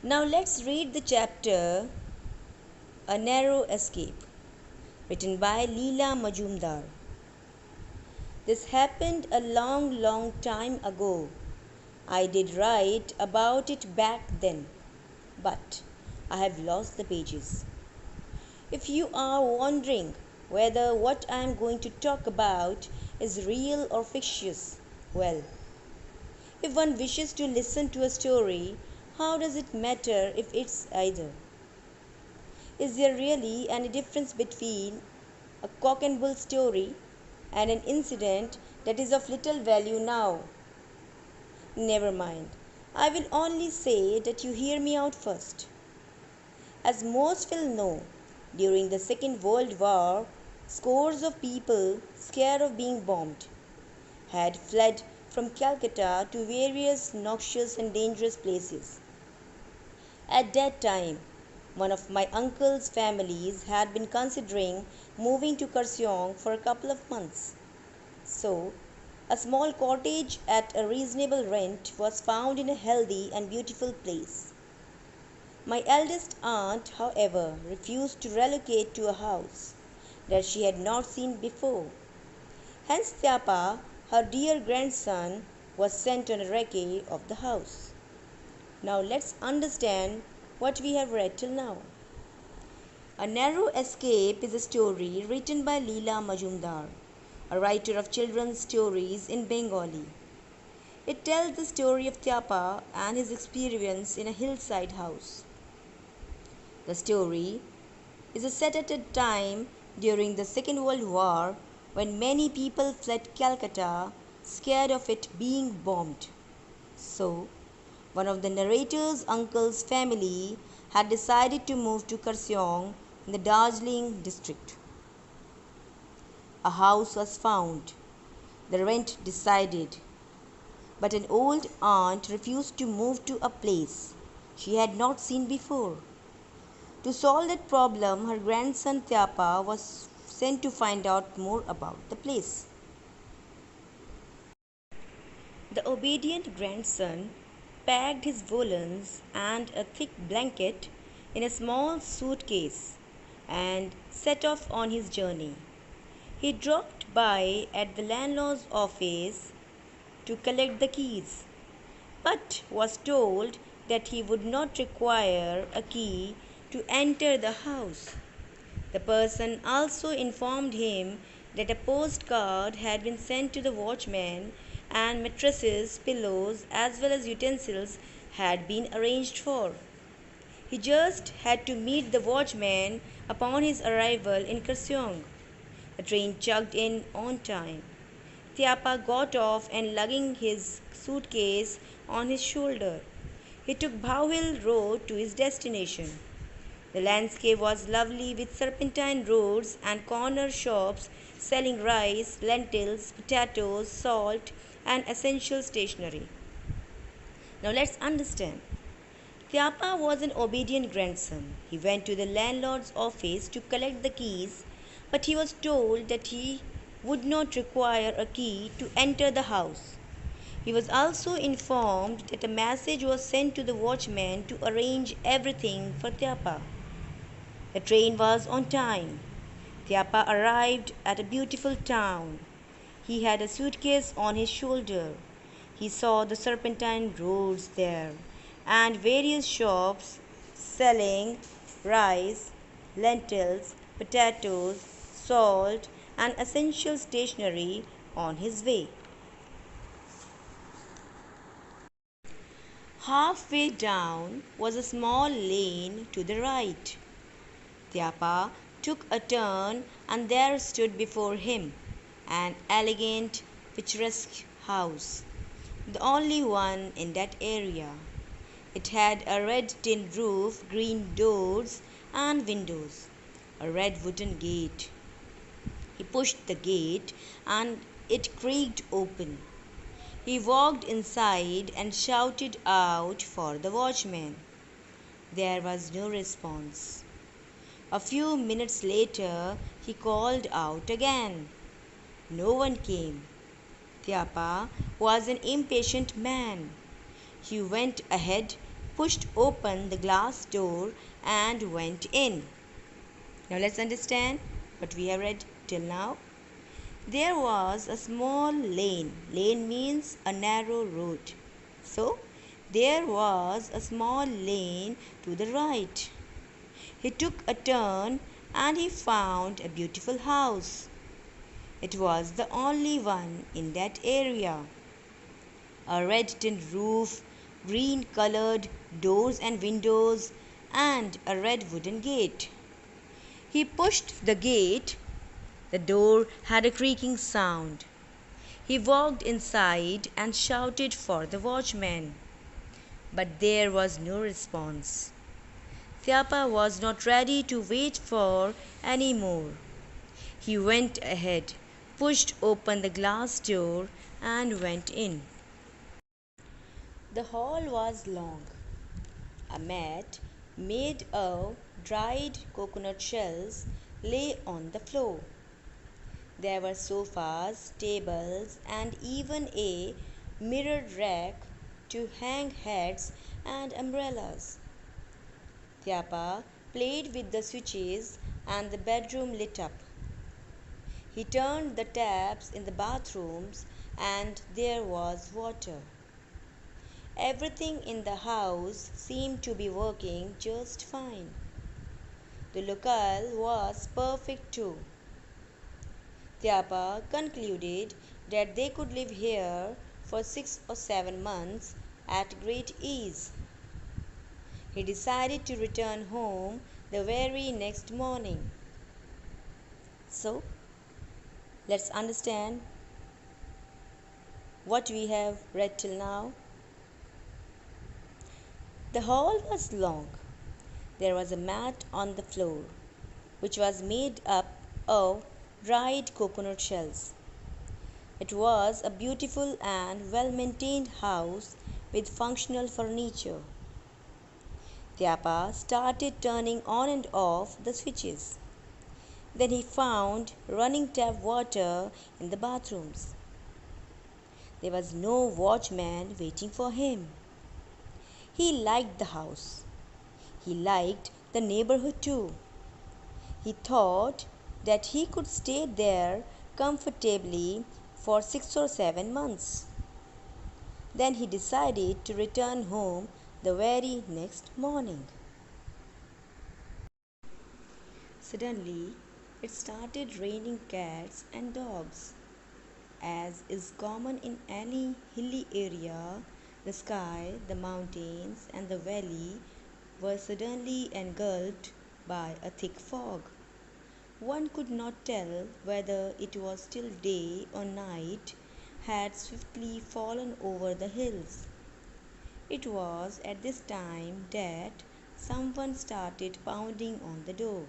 Now let's read the chapter A Narrow Escape, written by Leela Majumdar. This happened a long, long time ago. I did write about it back then, but I have lost the pages. If you are wondering whether what I am going to talk about is real or fictitious, well, if one wishes to listen to a story, how does it matter if it's either? Is there really any difference between a cock and bull story and an incident that is of little value now? Never mind. I will only say that you hear me out first. As most will know, during the Second World War, scores of people, scared of being bombed, had fled from Calcutta to various noxious and dangerous places. At that time, one of my uncle's families had been considering moving to Kurseong for a couple of months. So, a small cottage at a reasonable rent was found in a healthy and beautiful place. My eldest aunt, however, refused to relocate to a house that she had not seen before. Hence, Tyapa, her dear grandson, was sent on a recce of the house. Now let's understand what we have read till now. A Narrow Escape is a story written by Leela Majumdar, a writer of children's stories in Bengali. It tells the story of Tyapa and his experience in a hillside house. The story is set at a time during the Second World War when many people fled Calcutta scared of it being bombed. So, one of the narrator's uncle's family had decided to move to Kurseong in the Darjeeling district. A house was found, the rent decided, but an old aunt refused to move to a place she had not seen before. To solve that problem, her grandson Tyapa was sent to find out more about the place. The obedient grandson packed his woolens and a thick blanket in a small suitcase and set off on his journey. He dropped by at the landlord's office to collect the keys, but was told that he would not require a key to enter the house. The person also informed him that a postcard had been sent to the watchman and mattresses, pillows, as well as utensils had been arranged for. He just had to meet the watchman upon his arrival in Kurseong. The train chugged in on time. Tyapa got off and lugging his suitcase on his shoulder, he took Bhowhill Road to his destination. The landscape was lovely with serpentine roads and corner shops selling rice, lentils, potatoes, salt, and essential stationery. Now let's understand. Tyapa was an obedient grandson. He went to the landlord's office to collect the keys, but he was told that he would not require a key to enter the house. He was also informed that a message was sent to the watchman to arrange everything for Tyapa. The train was on time. Tyapa arrived at a beautiful town. He had a suitcase on his shoulder. He saw the serpentine roads there and various shops selling rice, lentils, potatoes, salt, and essential stationery on his way. Halfway down was a small lane to the right. Tyapa took a turn and there stood before him an elegant, picturesque house, the only one in that area. It had a red tin roof, green doors and windows, a red wooden gate. He pushed the gate and it creaked open. He walked inside and shouted out for the watchman. There was no response. A few minutes later, he called out again. No one came. Tyapa was an impatient man. He went ahead, pushed open the glass door and went in. Now let's understand what we have read till now. There was a small lane. Lane means a narrow road. So, there was a small lane to the right. He took a turn and he found a beautiful house. It was the only one in that area. A red tin roof, green colored doors and windows, and a red wooden gate. He pushed the gate. The door had a creaking sound. He walked inside and shouted for the watchman. But there was no response. Thyapa was not ready to wait for any more. He went ahead, pushed open the glass door, and went in. The hall was long. A mat made of dried coconut shells lay on the floor. There were sofas, tables, and even a mirrored rack to hang hats and umbrellas. Thyapa played with the switches and the bedroom lit up. He turned the taps in the bathrooms and there was water. Everything in the house seemed to be working just fine. The locale was perfect too. Thyapa concluded that they could live here for 6 or 7 months at great ease. He decided to return home the very next morning. So, let's understand what we have read till now. The hall was long. There was a mat on the floor, which was made up of dried coconut shells. It was a beautiful and well maintained house with functional furniture. Thyapa started turning on and off the switches. Then he found running tap water in the bathrooms. There was no watchman waiting for him. He liked the house. He liked the neighborhood too. He thought that he could stay there comfortably for 6 or 7 months. Then he decided to return home the very next morning. Suddenly, it started raining cats and dogs. As is common in any hilly area, the sky, the mountains, and the valley were suddenly engulfed by a thick fog. One could not tell whether it was still day or night, had swiftly fallen over the hills. It was at this time that someone started pounding on the door.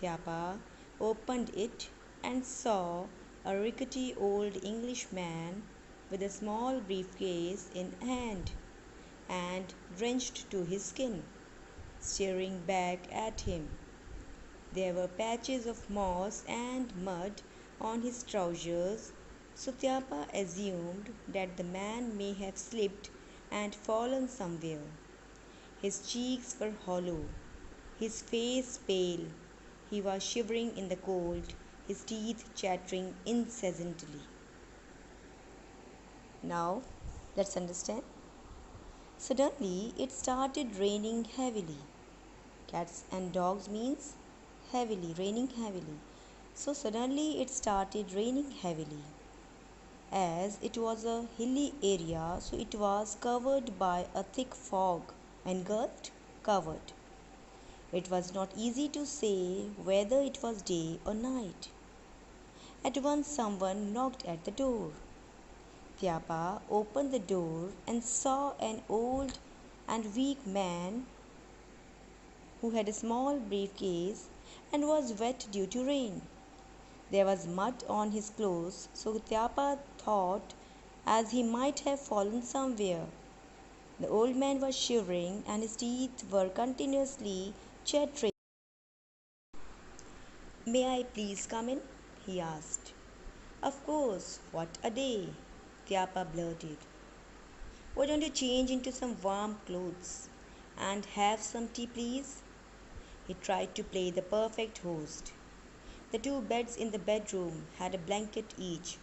Thyapa opened it and saw a rickety old Englishman with a small briefcase in hand and drenched to his skin, staring back at him. There were patches of moss and mud on his trousers, so Thyapa assumed that the man may have slipped and fallen somewhere. His cheeks were hollow, his face pale. He was shivering in the cold, his teeth chattering incessantly. Now, let's understand. Suddenly, it started raining heavily. Cats and dogs means heavily, raining heavily. So, suddenly, it started raining heavily. As it was a hilly area, so it was covered by a thick fog, engulfed, covered. It was not easy to say whether it was day or night. At once someone knocked at the door. Thyapa opened the door and saw an old and weak man who had a small briefcase and was wet due to rain. There was mud on his clothes, so Thyapa thought as he might have fallen somewhere. The old man was shivering and his teeth were continuously chattering. May I please come in? He asked. Of course, what a day, Thyapa blurted. Why don't you change into some warm clothes and have some tea, please? He tried to play the perfect host. The two beds in the bedroom had a blanket each.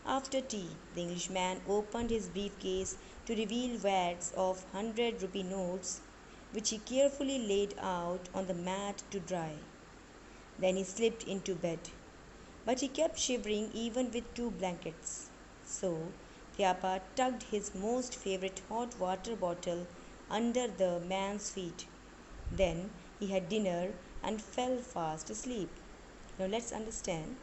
After tea, the Englishman opened his briefcase to reveal wads of 100 rupee notes, which he carefully laid out on the mat to dry. Then he slipped into bed. But he kept shivering even with two blankets. So Tyapa tucked his most favorite hot water bottle under the man's feet. Then he had dinner and fell fast asleep. Now let's understand.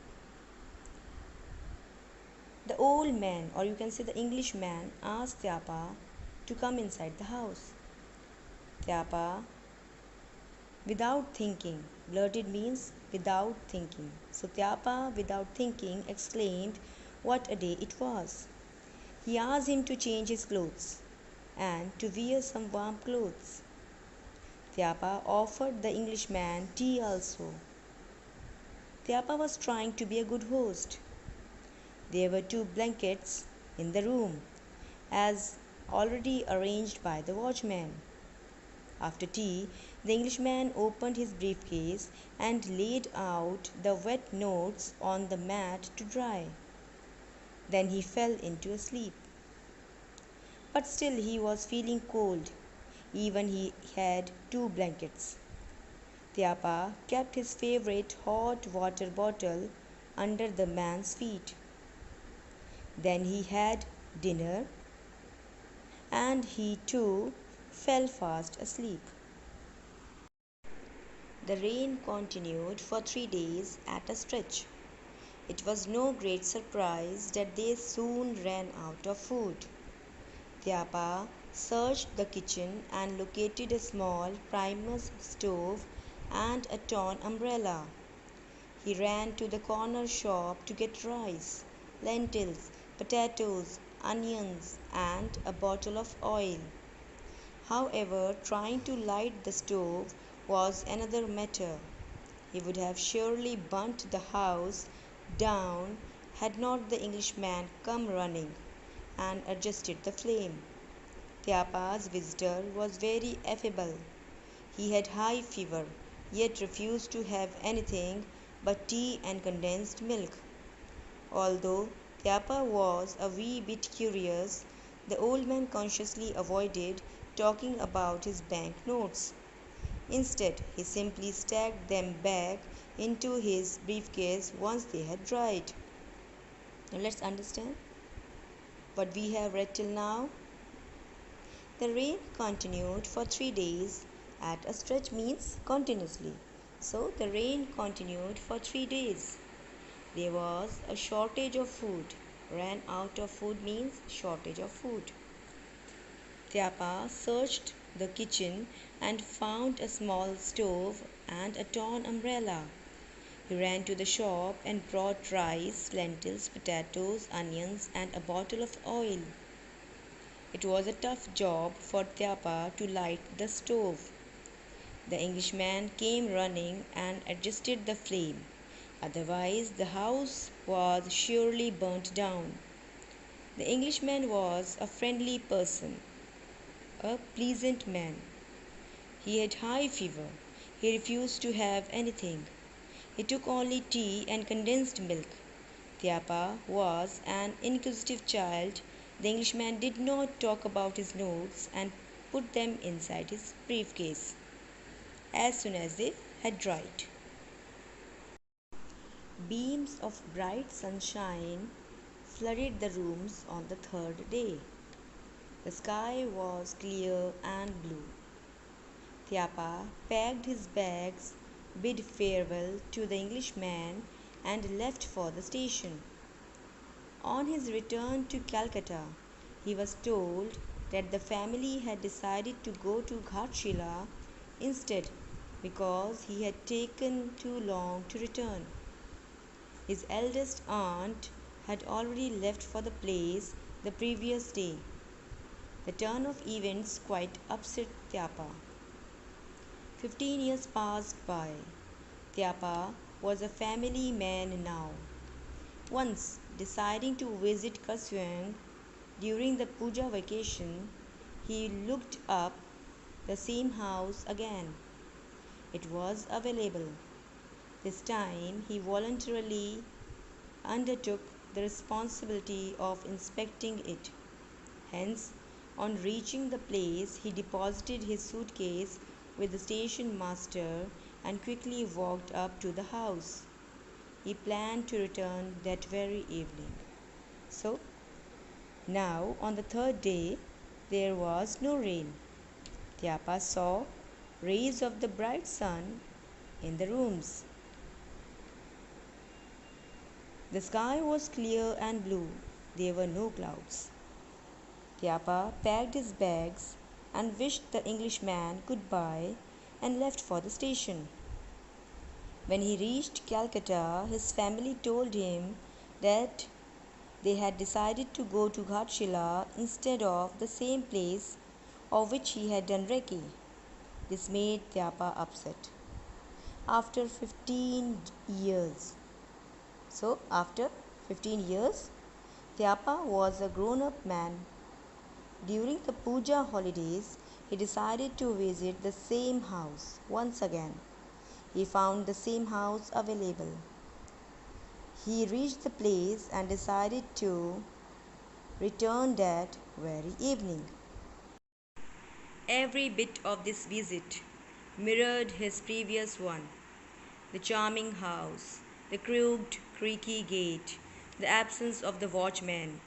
The old man, or you can say the Englishman, asked Tyapa to come inside the house. Tyapa, without thinking, blurted means without thinking. So Tyapa, without thinking, exclaimed what a day it was. He asked him to change his clothes and to wear some warm clothes. Tyapa offered the Englishman tea also. Tyapa was trying to be a good host. There were two blankets in the room, as already arranged by the watchman. After tea, the Englishman opened his briefcase and laid out the wet notes on the mat to dry. Then he fell into a sleep. But still he was feeling cold, even he had two blankets. Tyapa kept his favorite hot water bottle under the man's feet. Then he had dinner and he too fell fast asleep. The rain continued for 3 days at a stretch. It was no great surprise that they soon ran out of food. Tyapa searched the kitchen and located a small Primus stove and a torn umbrella. He ran to the corner shop to get rice, lentils, potatoes, onions, and a bottle of oil. However, trying to light the stove was another matter. He would have surely burnt the house down had not the Englishman come running and adjusted the flame. Tyapa's visitor was very affable. He had high fever, yet refused to have anything but tea and condensed milk. Although Tyapa was a wee bit curious, the old man consciously avoided talking about his bank notes. Instead, he simply stacked them back into his briefcase once they had dried. Now let's understand what we have read till now. The rain continued for 3 days. At a stretch means continuously. So the rain continued for 3 days. There was a shortage of food. Ran out of food means shortage of food. Tyapa searched the kitchen and found a small stove and a torn umbrella. He ran to the shop and brought rice, lentils, potatoes, onions, and a bottle of oil. It was a tough job for Tyapa to light the stove. The Englishman came running and adjusted the flame. Otherwise, the house was surely burnt down. The Englishman was a friendly person, a pleasant man. He had high fever. He refused to have anything. He took only tea and condensed milk. Tyapa was an inquisitive child. The Englishman did not talk about his notes and put them inside his briefcase as soon as they had dried. Beams of bright sunshine flooded the rooms on the third day. The sky was clear and blue. Tyapa packed his bags, bid farewell to the Englishman, and left for the station. On his return to Calcutta, he was told that the family had decided to go to Ghatshila instead because he had taken too long to return. His eldest aunt had already left for the place the previous day. The turn of events quite upset Tyapa. 15 years passed by. Tyapa was a family man now. Once, deciding to visit Kaswang, During the puja vacation, he looked up the same house again. It was available. This time he voluntarily undertook the responsibility of inspecting it. Hence, on reaching the place, he deposited his suitcase with the station master and quickly walked up to the house. He planned to return that very evening. So, now on the third day, there was no rain. Tyapa saw rays of the bright sun in the rooms. The sky was clear and blue. There were no clouds. Tyapa packed his bags and wished the Englishman goodbye and left for the station. When he reached Calcutta, his family told him that they had decided to go to Ghatshila instead of the same place of which he had done recce. This made Tyapa upset. After 15 years. So, after 15 years, Tyapa was a grown-up man. During the puja holidays, he decided to visit the same house once again. He found the same house available. He reached the place and decided to return that very evening. Every bit of this visit mirrored his previous one. The charming house, the crooked, creaky gate, the absence of the watchman,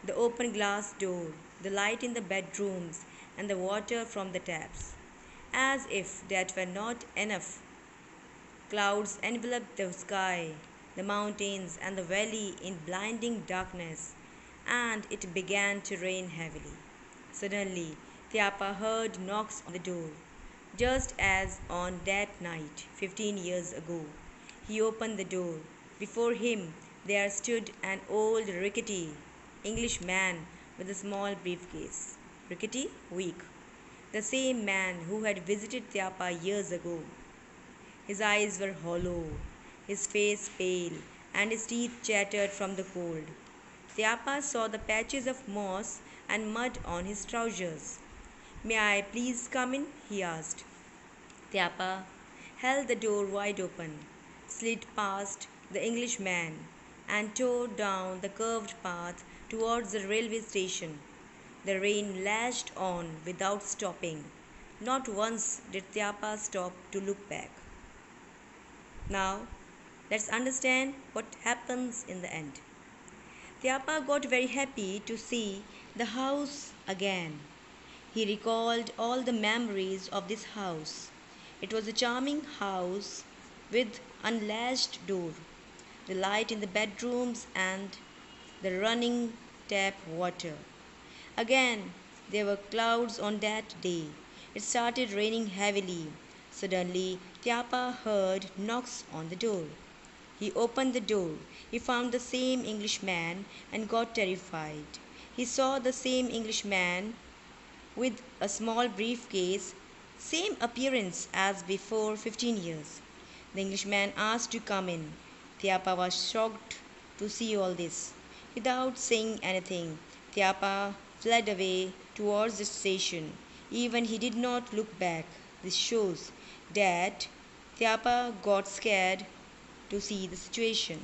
the open glass door, the light in the bedrooms, and the water from the taps. As if that were not enough, clouds enveloped the sky, the mountains, and the valley in blinding darkness, and it began to rain heavily. Suddenly, Tyapa heard knocks on the door, just as on that night 15 years ago. He opened the door. Before him there stood an old rickety Englishman with a small briefcase. Rickety, weak. The same man who had visited Tyapa years ago. His eyes were hollow, his face pale, and his teeth chattered from the cold. Tyapa saw the patches of moss and mud on his trousers. "May I please come in?" he asked. Tyapa held the door wide open, slid past the Englishman, and tore down the curved path towards the railway station. The rain lashed on without stopping. Not once did Tyapa stop to look back. Now, let's understand what happens in the end. Tyapa got very happy to see the house again. He recalled all the memories of this house. It was a charming house with unlatched door, the light in the bedrooms, and the running tap water. Again, there were clouds on that day. It started raining heavily. Suddenly, Tyapa heard knocks on the door. He opened the door. He found the same Englishman and got terrified. He saw the same Englishman with a small briefcase, same appearance as before 15 years. The Englishman asked to come in. Tyapa was shocked to see all this. Without saying anything, Tyapa fled away towards the station. Even he did not look back. This shows that Tyapa got scared to see the situation.